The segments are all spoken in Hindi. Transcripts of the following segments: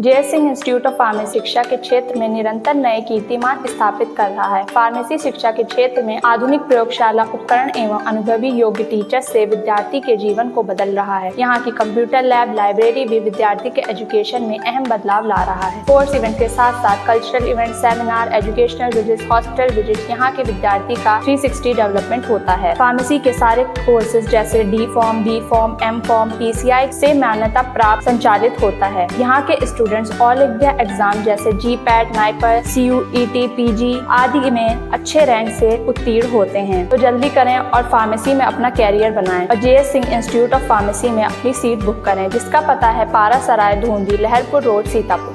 JS. Singh institute of pharmacy शिक्षा के क्षेत्र में निरंतर नए कीर्तिमान स्थापित कर रहा है। फार्मेसी शिक्षा के क्षेत्र में आधुनिक प्रयोगशाला उपकरण एवं अनुभवी योग्य टीचर से विद्यार्थी के जीवन को बदल रहा है। यहाँ की कंप्यूटर लैब लाइब्रेरी भी विद्यार्थी के एजुकेशन में अहम बदलाव ला रहा है। कोर्स इवेंट के साथ साथ cultural event, seminar, educational visit, hospital visit, यहाँ के विद्यार्थी का 360 डेवलपमेंट होता है। फार्मेसी के सारे कोर्सेज जैसे d pharm, b pharm, m pharm, PCI से मान्यता प्राप्त संचालित होता है। यहाँ के स्टूडेंट्स ऑल इंडिया एग्जाम जैसे GPAT, NIPER, CUET, PG आदि में अच्छे रैंक से उत्तीर्ण होते हैं। तो जल्दी करें और फार्मेसी में अपना कैरियर बनाएं और JS. Singh institute of pharmacy में अपनी सीट बुक करें, जिसका पता है पारा सराय, धूंधी, लहरपुर रोड, सीतापुर।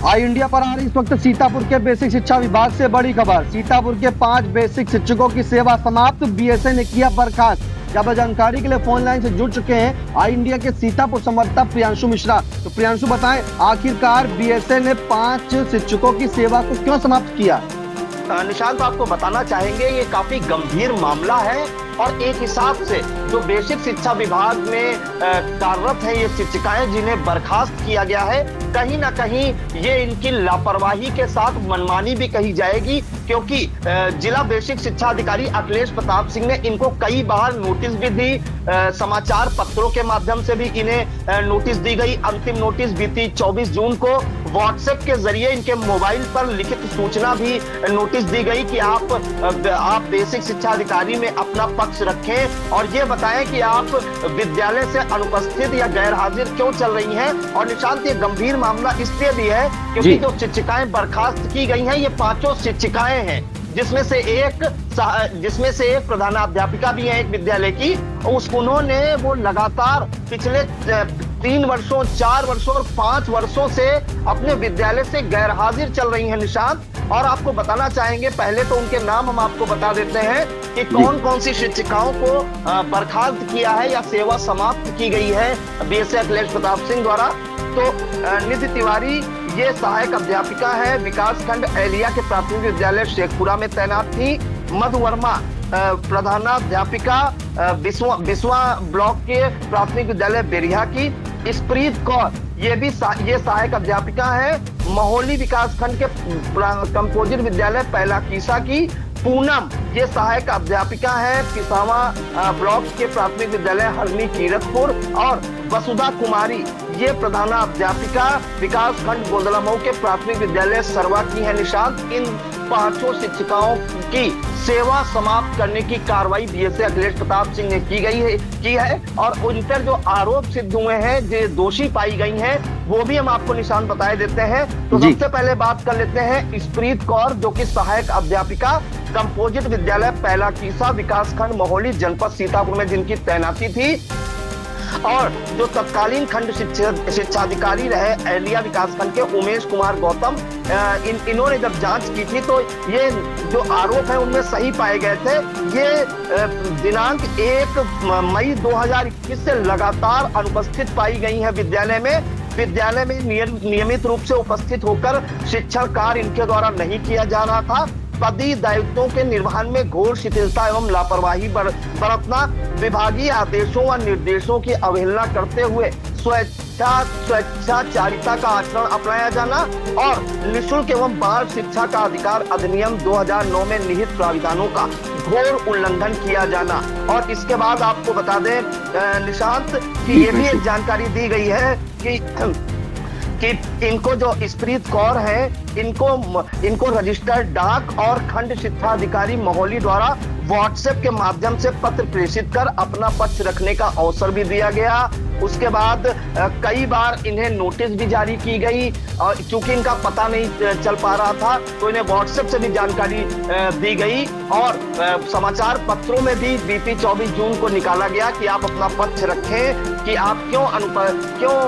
आई इंडिया पर आ रही इस वक्त सीतापुर के बेसिक शिक्षा विभाग से बड़ी खबर। सीतापुर के 5 बेसिक शिक्षकों की सेवा समाप्त, BSA ने किया बर्खास्त। ज्यादा जानकारी के लिए फोन लाइन से जुड़ चुके हैं आई इंडिया के सीतापुर संवाददाता प्रियांशु मिश्रा। तो प्रियांशु बताएं, आखिरकार BSA ने 5 शिक्षकों की सेवा को क्यों समाप्त किया? निशांत, आपको बताना चाहेंगे ये काफी गंभीर मामला है और एक हिसाब से जो बेसिक शिक्षा विभाग में कार्यरत है ये शिक्षिकाएं जिन्हें बर्खास्त किया गया है, कहीं ना कहीं ये इनकी लापरवाही के साथ मनमानी भी कही जाएगी, क्योंकि जिला बेसिक शिक्षा अधिकारी अखिलेश प्रताप सिंह ने इनको कई बार नोटिस भी दी, समाचार पत्रों के माध्यम से भी इन्हें नोटिस दी गई। अंतिम नोटिस बीती 24 जून को व्हाट्सएप के जरिए इनके मोबाइल पर लिखित सूचना भी नोटिस दी गई कि आप बेसिक शिक्षा अधिकारी में अपना पक्ष रखें और ये बताएं कि आप विद्यालय से अनुपस्थित या गैर हाजिर क्यों चल रही हैं। और निशांत, ये गंभीर मामला इसलिए भी है क्योंकि जो शिक्षिकाएं बर्खास्त की गई हैं ये 5 शिक्षिकाएं हैं, जिसमें से एक प्रधानाध्यापिका भी है एक विद्यालय की। उन्होंने वो लगातार पिछले 3 वर्षों, 4 वर्षों और 5 वर्षों से अपने विद्यालय से गैर हाजिर चल रही हैं निशांत। और आपको बताना चाहेंगे, पहले तो उनके नाम हम आपको बता देते हैं कि कौन कौन सी शिक्षिकाओं को बर्खास्त किया है या सेवा समाप्त की गई है BSA अखिलेश प्रताप सिंह द्वारा। तो निधि तिवारी ये सहायक अध्यापिका है, विकास खंड एलिया के प्राथमिक विद्यालय शेखपुरा में तैनात थी। मधु वर्मा प्रधानाध्यापिका बिस्वा ब्लॉक के प्राथमिक विद्यालय बेरिया की। स्प्रीत कौर ये सहायक अध्यापिका है महोली विकास खंड के कंपोजिट विद्यालय पहला कीसा की। पूनम ये सहायक अध्यापिका है पिसावा ब्लॉक के प्राथमिक विद्यालय हरनी कीरतपुर। और वसुधा कुमारी ये प्रधानाध्यापिका विकास खंड गोदलामऊ के प्राथमिक विद्यालय सरवा की है निशांत। इन 5 शिक्षिकाओं की सेवा समाप्त करने की कार्रवाई BSA अखिलेश प्रताप सिंह ने की है और उन पर जो आरोप सिद्ध हुए हैं, जो दोषी पाई गई हैं, वो भी हम आपको निशान बताए देते हैं। तो सबसे पहले बात कर लेते हैं स्प्रीत कौर, जो कि सहायक अध्यापिका कंपोजिट विद्यालय पहला कीसा विकास खंड महोली जनपद सीतापुर में जिनकी तैनाती थी। और जो तत्कालीन खंड शिक्षा अधिकारी रहे एलिया विकास खंड के उमेश कुमार गौतम, इन्होंने जब जांच की थी तो ये जो आरोप है उनमें सही पाए गए थे। ये दिनांक 1 मई 2021 से लगातार अनुपस्थित पाई गई है विद्यालय में नियमित रूप से उपस्थित होकर शिक्षण कार्य इनके द्वारा नहीं किया जा रहा था। पदीय दायित्वों के निर्वहन में घोर शिथिलता एवं लापरवाही बरतना, विभागीय आदेशों व निर्देशों की अवहेलना करते हुए स्वेच्छाचारिता का आचरण अपनाया जाना और निःशुल्क एवं बाल शिक्षा का अधिकार अधिनियम 2009 में निहित प्राविधानों का घोर उल्लंघन किया जाना। और इसके बाद आपको बता दें निशांत कि ये भी एक जानकारी दी गई है कि इनको जो स्प्रीत कौर है इनको रजिस्टर्ड डाक और खंड शिक्षा अधिकारी महोली द्वारा व्हाट्सएप के माध्यम से पत्र प्रेषित कर अपना पक्ष रखने का अवसर भी दिया गया। उसके बाद कई बार इन्हें नोटिस भी जारी की गई और चूंकि इनका पता नहीं चल पा रहा था तो इन्हें व्हाट्सएप से भी जानकारी दी गई और समाचार पत्रों में भी बीती 24 जून को निकाला गया कि आप अपना पक्ष रखें कि आप क्यों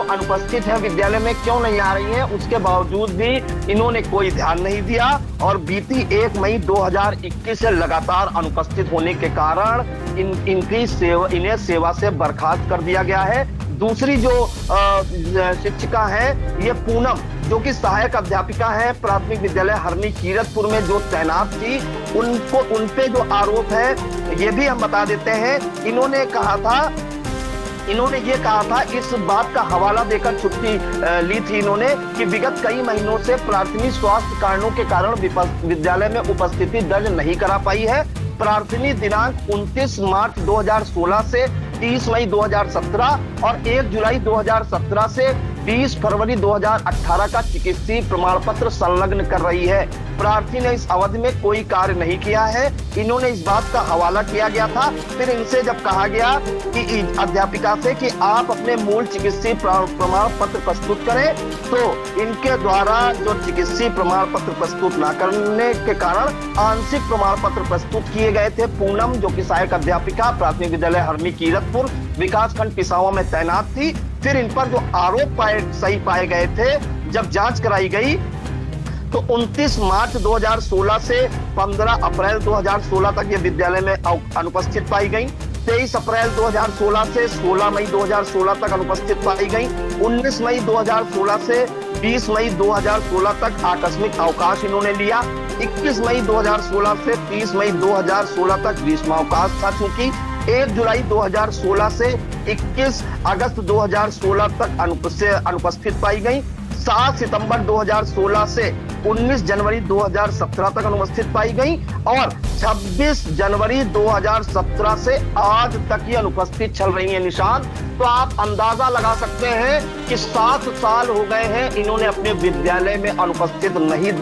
अनुपस्थित हैं विद्यालय में, क्यों नहीं आ रही हैं। उसके बावजूद भी इन्होंने कोई ध्यान नहीं दिया और बीती 1 मई 2021 से लगातार अनुपस्थित होने के कारण इन्हें सेवा से बर्खास्त कर दिया गया है। दूसरी जो शिक्षिका है ये पूनम, जो कि सहायक अध्यापिका है प्राथमिक विद्यालय हरनी कीरतपुर में जो तैनात थी, उन पे जो आरोप है ये भी हम बता देते हैं। इन्होंने ये कहा था, इस बात का हवाला देकर छुट्टी ली थी इन्होंने कि विगत कई महीनों से प्रार्थनी स्वास्थ्य कारणों के कारण विद्यालय में उपस्थिति दर्ज नहीं करा पाई है। प्रार्थनी दिनांक 29 मार्च 2016 से 30 मई 2017 और 1 जुलाई 2017 से 20 फरवरी 2018 का चिकित्सीय प्रमाण पत्र संलग्न कर रही है। प्रार्थी ने इस अवधि में कोई कार्य नहीं किया है। इन्होंने इस बात का हवाला किया गया था। फिर इनसे जब कहा गया कि अध्यापिका से कि आप अपने मूल चिकित्सीय प्रमाण पत्र प्रस्तुत करें, तो इनके द्वारा जो चिकित्सीय प्रमाण पत्र प्रस्तुत न करने के कारण आंशिक प्रमाण पत्र प्रस्तुत किए गए थे। पूनम, जो कि सहायक अध्यापिका प्राथमिक विद्यालय हरनी कीरतपुर विकासखंड पिसावा में तैनात थी, फिर इन पर जो आरोप सही पाए गए थे, जब जांच कराई गई तो 29 मार्च 2016 से 15 अप्रैल 2016 तक ये विद्यालय में अनुपस्थित पाई गई। 23 अप्रैल 2016 से 16 मई 2016 तक अनुपस्थित पाई गई। 19 मई 2016 से 20 मई 2016 तक आकस्मिक अवकाश इन्होंने लिया। 21 मई 2016 से 30 मई 2016 तक ग्रीष्मावकाश था। चूंकि 1 जुलाई 2016 से 21 अगस्त 2016 तक अनुपस्थित पाई गई। 7 सितंबर 2016 से 19 जनवरी 2017 तक अनुपस्थित पाई गई और 26 जनवरी 2017 से आज तक ये अनुपस्थित चल रही है। निशान, तो आप अंदाजा लगा सकते हैं कि 7 साल हो गए हैं इन्होंने अपने विद्यालय में अनुपस्थित नहीं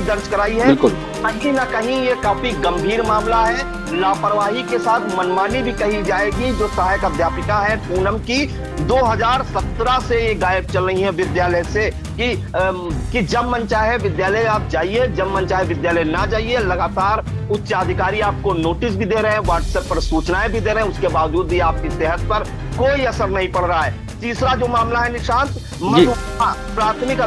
दर्ज कराई है। कहीं ना कहीं ये काफी गंभीर मामला है। लापरवाही के साथ मनमानी भी कही जाएगी। जो सहायक अध्यापिका है पूनम की 2017 से ये गायब चल रही है विद्यालय से कि जब मन चाहे विद्यालय आप जाइए, जब मन चाहे विद्यालय ना जाइए। लगातार उच्च अधिकारी आपको नोटिस भी दे रहे हैं, व्हाट्सएप पर सूचनाएं भी दे रहे हैं, उसके बावजूद भी आपकी सेहत पर कोई असर नहीं पड़ रहा है। तीसरा जो मामला है निशांत, प्राथमिक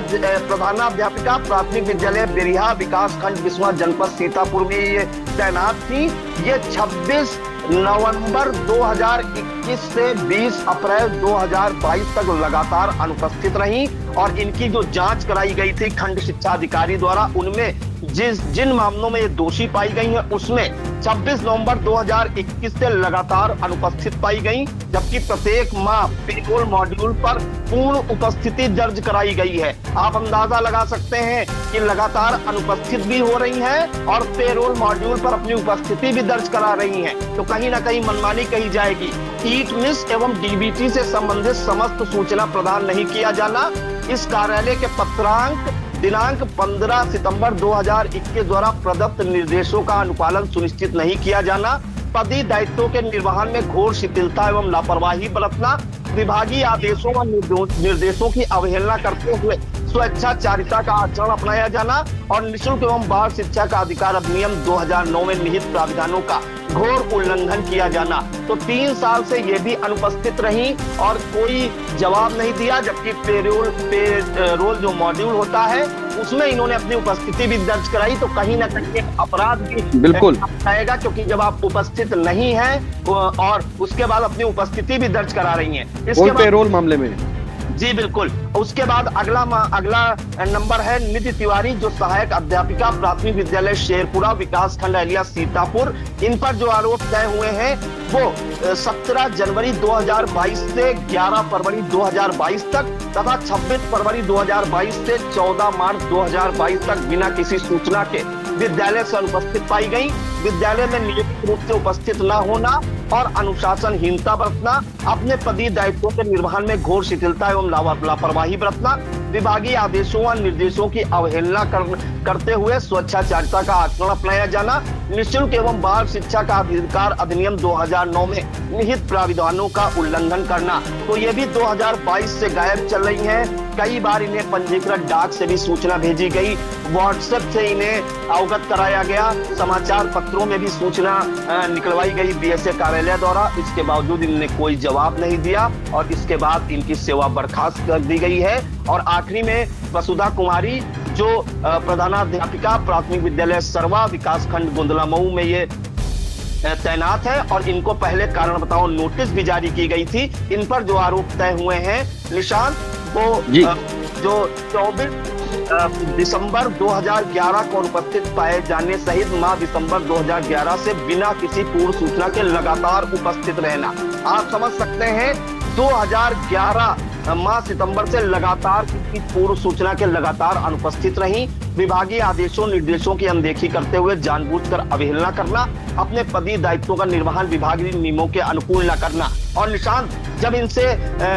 प्रधानाध्यापिका प्राथमिक विद्यालय बेरिया विकासखंड बिस्वा जनपद सीतापुर में ये तैनात थी। ये 26 नवंबर 2021 से 20 अप्रैल 2022 तक लगातार अनुपस्थित रही और इनकी जो जांच कराई गई थी खंड शिक्षा अधिकारी द्वारा, उनमें जिन मामलों में ये दोषी पाई गई है उसमें 26 नवंबर 2021 से लगातार अनुपस्थित पाई गई, जबकि प्रत्येक माह पेरोल मॉड्यूल पर पूर्ण उपस्थिति दर्ज कराई गई है। आप अंदाजा लगा सकते हैं कि लगातार अनुपस्थित भी हो रही हैं और पेरोल मॉड्यूल पर अपनी उपस्थिति भी दर्ज करा रही हैं। तो कहीं ना कहीं मनमानी कही जाएगी। ईट मिस एवं डीबीटी से संबंधित समस्त सूचना प्रदान नहीं किया जाना, इस कार्यालय के पत्रांक दिनांक 15 सितंबर 2021 द्वारा प्रदत्त निर्देशों का अनुपालन सुनिश्चित नहीं किया जाना, पदीय दायित्वों के निर्वहन में घोर शिथिलता एवं लापरवाही बरतना, विभागीय आदेशों व निर्देशों की अवहेलना करते हुए स्वेच्छाचारिता का आचरण अपनाया जाना और निःशुल्क एवं बाल शिक्षा का अधिकार अधिनियम 2009 में निहित प्राविधानों का घोर उल्लंघन किया जाना। तो 3 साल से ये भी अनुपस्थित रही और कोई जवाब नहीं दिया, जबकि पेरोल जो मॉड्यूल होता है उसमें इन्होंने अपनी उपस्थिति भी दर्ज कराई। तो कहीं ना कहीं अपराध भी बिल्कुल आएगा, क्योंकि जब आप उपस्थित नहीं हैं और उसके बाद अपनी उपस्थिति भी दर्ज करा रही हैं इसके पेरोल मामले में। जी बिल्कुल। उसके बाद अगला नंबर है निधि तिवारी, जो सहायक अध्यापिका प्राथमिक विद्यालय शेरपुरा विकासखंड एलिया सीतापुर। इन पर जो आरोप तय हुए हैं वो 17 जनवरी 2022 से 11 फरवरी 2022 तक तथा 26 फरवरी 2022 से 14 मार्च 2022 तक बिना किसी सूचना के विद्यालय से अनुपस्थित पाई गई। विद्यालय में नियमित रूप से उपस्थित न होना और अनुशासनहीनता बरतना, अपने पदीय दायित्वों के निर्वहन में घोर शिथिलता एवं लापरवाही बरतना, विभागीय आदेशों व निर्देशों की अवहेलना करते हुए स्वेच्छाचारिता का आचरण अपनाया जाना, निःशुल्क एवं बाल शिक्षा का अधिकार अधिनियम 2009 में निहित प्राविधानों का उल्लंघन करना। तो ये भी 2022 से गायब चल रही हैं। कई बार इन्हें पंजीकृत डाक से भी सूचना भेजी गई, व्हाट्सएप से इन्हें अवगत कराया गया, समाचार पत्रों में भी सूचना निकलवाई गई बीएसए कार्यालय द्वारा। इसके बावजूद इन्होंने कोई जवाब नहीं दिया और इसके बाद इनकी सेवा बर्खास्त कर दी गई है। और आखिरी में वसुधा कुमारी, जो प्रधानाध्यापिका प्राथमिक विद्यालय सरवा विकासखंड गुंदला मऊ में ये तैनात है और इनको पहले कारण बताओ नोटिस भी जारी की गई थी। इन पर जो आरोप तय हुए हैं निशांत, वो जो 24 दिसंबर 2011 को अनुपस्थित पाए जाने सहित माह दिसंबर 2011 से बिना किसी पूर्व सूचना के लगातार उपस्थित रहना। आप समझ सकते हैं 2011 माह सितंबर से लगातार किसी पूर्व सूचना के लगातार अनुपस्थित रही, विभागीय आदेशों निर्देशों की अनदेखी करते हुए जानबूझकर अवहेलना करना, अपने पदीय दायित्वों का निर्वहन विभागीय नियमों के अनुकूल न करना। और निशांत, जब इनसे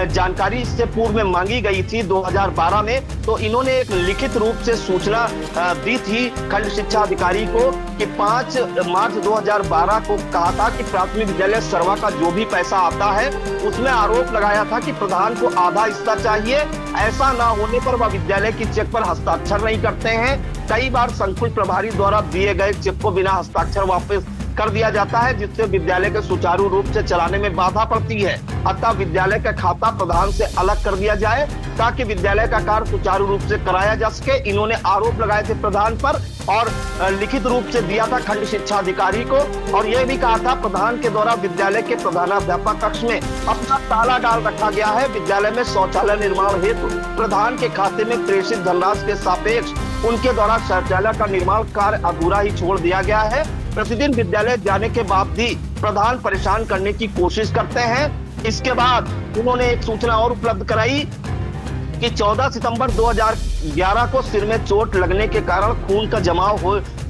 जानकारी इससे पूर्व में मांगी गई थी 2012 में, तो इन्होंने एक लिखित रूप से सूचना दी थी खंड शिक्षा अधिकारी को कि 5 मार्च 2012 को कहा था कि प्राथमिक विद्यालय सरवा का जो भी पैसा आता है उसमें आरोप लगाया था कि प्रधान को आधा हिस्सा चाहिए। ऐसा ना होने पर वह विद्यालय की चेक पर हस्ताक्षर नहीं करते हैं। कई बार संकुल प्रभारी द्वारा दिए गए चेक को बिना हस्ताक्षर वापस कर दिया जाता है, जिससे विद्यालय के सुचारू रूप से चलाने में बाधा पड़ती है। अतः विद्यालय का खाता प्रधान से अलग कर दिया जाए ताकि विद्यालय का कार्य सुचारू रूप से कराया जा सके। इन्होंने आरोप लगाए थे प्रधान पर और लिखित रूप से दिया था खंड शिक्षा अधिकारी को, और यह भी कहा था प्रधान के द्वारा विद्यालय के प्रधानाध्यापक कक्ष में अपना ताला डाल रखा गया है। विद्यालय में शौचालय निर्माण हेतु प्रधान के खाते में प्रेषित धनराशि के सापेक्ष उनके द्वारा शौचालय का निर्माण कार्य अधूरा ही छोड़ दिया गया है। प्रतिदिन विद्यालय जाने के बाद भी प्रधान परेशान करने की कोशिश करते हैं। इसके बाद उन्होंने एक सूचना और उपलब्ध कराई कि 14 सितंबर 2011 को सिर में चोट लगने के कारण खून का जमाव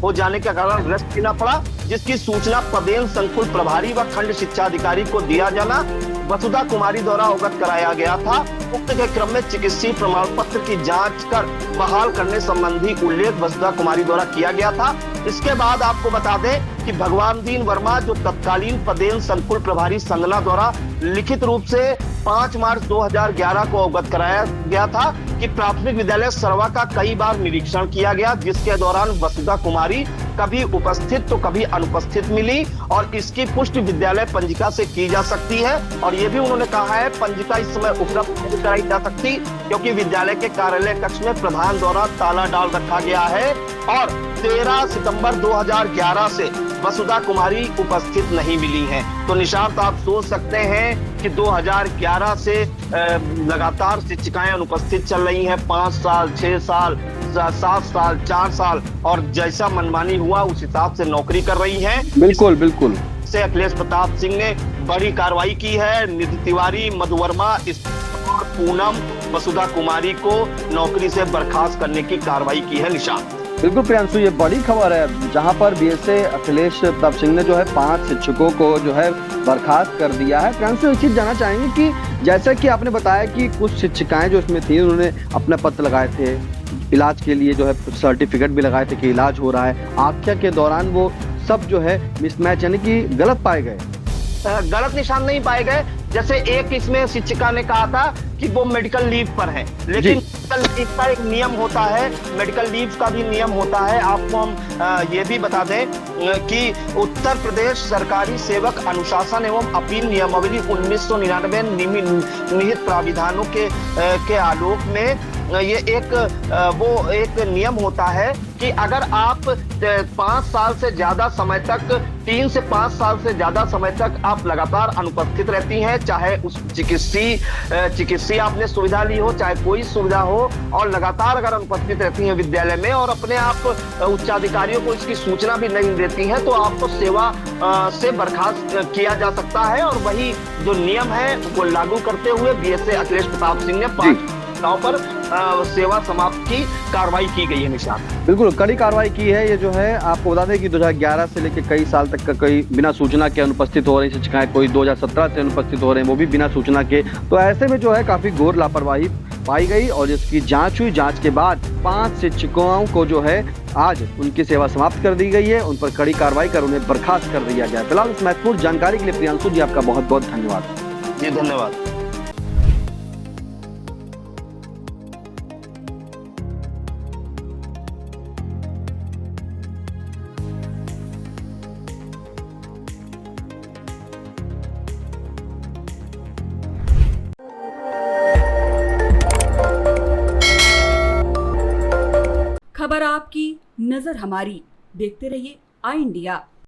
हो जाने के कारण रेस्ट लेना पड़ा, जिसकी सूचना पदेन संकुल प्रभारी व खंड शिक्षा अधिकारी को दिया जाना वसुधा कुमारी द्वारा अवगत कराया गया था। उक्त के क्रम में चिकित्सीय प्रमाण पत्र की जांच कर बहाल करने संबंधी उल्लेख वसुधा कुमारी द्वारा किया गया था। इसके बाद आपको बता दें कि भगवान दीन वर्मा जो तत्कालीन पदेन संकुल प्रभारी संगना द्वारा लिखित रूप से 5 मार्च 2011 को अवगत कराया गया था कि प्राथमिक विद्यालय सरवा का कई बार निरीक्षण किया गया, जिसके दौरान वसुधा कुमारी कभी उपस्थित तो कभी अनुपस्थित मिली और इसकी पुष्टि विद्यालय पंजिका से की जा सकती है। और ये भी उन्होंने कहा है पंजिका इस समय उपलब्ध नहीं कराई जा सकती क्योंकि विद्यालय के कार्यालय कक्ष में प्रधान द्वारा ताला डाल रखा गया है और 13 सितंबर 2011 से वसुधा कुमारी उपस्थित नहीं मिली हैं। तो निशांत, आप सोच सकते हैं कि 2011 से लगातार शिक्षिकाएं अनुपस्थित चल रही हैं। 5 साल, 6 साल, 7 साल, 4 साल और जैसा मनमानी हुआ उस हिसाब से नौकरी कर रही हैं। बिल्कुल बिल्कुल से अखिलेश प्रताप सिंह ने बड़ी कार्रवाई की है। निधि तिवारी, मधु वर्मा, पूनम, वसुधा कुमारी को नौकरी से बर्खास्त करने की कार्रवाई की है। निशांत, बिल्कुल प्रियांशु, ये बड़ी खबर है जहां पर बीएसए अखिलेश प्रताप सिंह ने जो है 5 शिक्षकों को जो है बर्खास्त कर दिया है। प्रियांशु, एक चीज जानना चाहेंगे कि जैसा कि आपने बताया कि कुछ शिक्षिकाएं जो इसमें थी उन्होंने अपना पत्र लगाए थे, इलाज के लिए जो है सर्टिफिकेट भी लगाए थे कि इलाज हो रहा है। आख्या के दौरान वो सब जो है मिसमैच यानी कि गलत पाए गए, गलत निशान नहीं पाए गए। जैसे एक इसमें शिक्षिका ने कहा था कि वो मेडिकल लीव पर है, लेकिन मेडिकल लीव का एक नियम होता है, मेडिकल लीव का भी नियम होता है। आपको हम ये भी बता दें कि उत्तर प्रदेश सरकारी सेवक अनुशासन एवं अपील नियमावली 1999 निहित प्राविधानों के आलोक में ये एक नियम होता है कि अगर आप 5 साल से ज्यादा समय तक 3 से 5 साल से ज्यादा समय तक आप लगातार अनुपस्थित रहती हैं, चाहे उस चिकित्सीय आपने सुविधा ली हो, चाहे कोई सुविधा हो, और लगातार अगर अनुपस्थित रहती हैं विद्यालय में और अपने आप उच्चाधिकारियों को इसकी सूचना भी नहीं देती हैं, तो आपको सेवा से बर्खास्त किया जा सकता है। और वही जो नियम है वो लागू करते हुए बीएसए अखिलेश प्रताप सिंह ने 5 पर सेवा समाप्त की कार्रवाई की गई है। निशान, बिल्कुल कड़ी कार्रवाई की है। ये जो है आपको बता दें कि 2011 से लेकर कई साल तक का कई बिना सूचना के अनुपस्थित हो रही शिक्षिकाएं, कोई 2017 से अनुपस्थित हो रहे हैं वो भी बिना सूचना के। तो ऐसे में जो है काफी घोर लापरवाही पाई गई और इसकी जांच हुई। जांच के बाद 5 शिक्षकों को जो है आज उनकी सेवा समाप्त कर दी गई है, उन पर कड़ी कार्रवाई कर उन्हें बर्खास्त कर दिया गया। फिलहाल इस महत्वपूर्ण जानकारी के लिए प्रियांशु जी आपका बहुत बहुत धन्यवाद। जी धन्यवाद। खबर आपकी, नजर हमारी। देखते रहिए आई इंडिया।